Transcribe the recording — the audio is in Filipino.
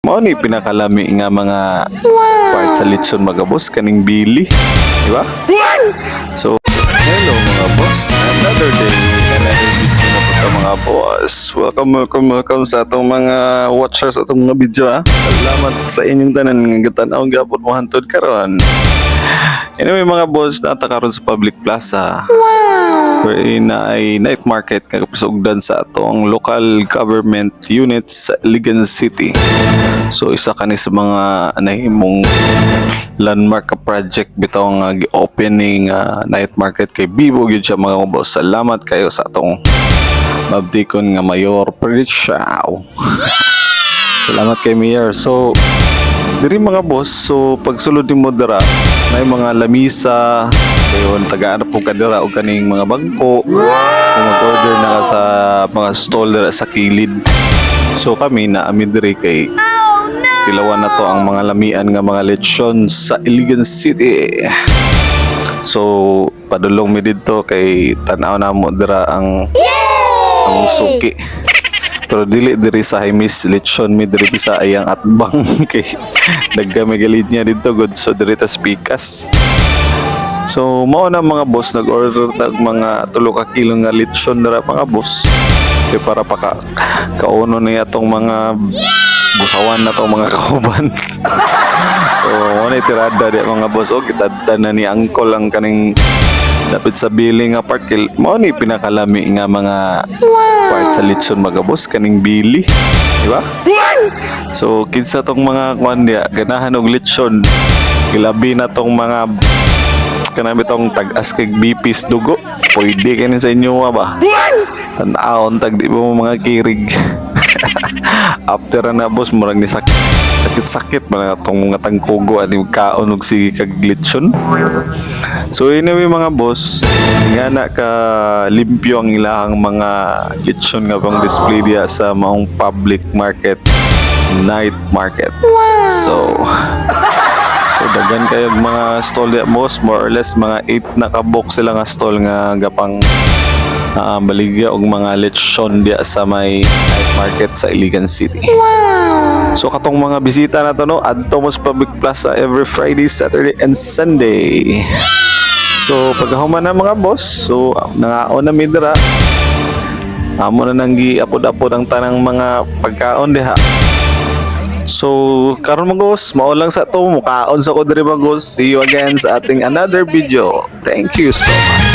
Mao ni pinakalami nga mga part sa litson mga boss kaning bili, di ba? So, hello mga boss. Another day, another video na po mga boss. Welcome sa atong mga watchers atong mga video ha. Salamat sa inyong tanan nga gitanaw gyapon mo hantod karon. Anyway mga boss, nata karon sa public plaza. Wherein ay night market nga kapisugdan sa atong local government units sa Iligan City. So isa kani sa mga nahimong landmark ka project bitaw nga gi-opening night market kay Bibo gyud siya mga boss. Salamat kayo sa atong mabdikon nga Mayor Prediksyaw. Salamat kay Mayor. So diri mga boss, so pagsulod nimo dira may mga lamisa dayon tagaan po kadira og kaning mga bangko kung mag-order na ka sa mga stall dira sa kilid. So kami na amin diri kay tilawan na to ang mga lamian nga mga lechon sa Iligan City. So padulong mi didto kay tan-aw na mo dira ang suki. Pero dili diri sa Himis lechon mi diri sa ayang atbang kay nagkami galid niya dito good so diri ta pikas. So mao na mga boss nag-order tag mga 3 ka kilo nga lechon dira mga boss. Kay para pa kauno ni atong mga busawan na tong mga kauban. So mo na tirada di mga boss o kitadtan na ni uncle ang kaning dapat sa billing nga part kay mao ni pinakalami nga mga part sa litson mga boss kaning bili, di ba? So kinsa tong mga kuan dia ganahan og litson gilabi na tong mga kanami tong tag-as kay bipis dugo pwede kanin sa inyo ba? Tan-aon tag di mo mga kirig. After na boss murag ni sakit man atong mga tangkugo ani kaon og sige kag litson. So anyway mga boss, nga na ka limpyo ang ilahang mga litson nga pang display diya sa maong public market, night market. So dagan kayo mga stall diya boss, more or less mga 8 na ka-box sila nga stall nga gapang baligya og mga lechon diya sa may night market sa Iligan City. So katong mga bisita na to no, adto mo sa public plaza every Friday, Saturday and Sunday. So pagkahuman na mga boss, so nangaon na mi dira. Amo na nang giapod-apod ang tanang mga pagkaon diha. So karon mga boss, mao lang sa to mukaon sa ko diri mga boss. See you again sa ating another video. Thank you so much.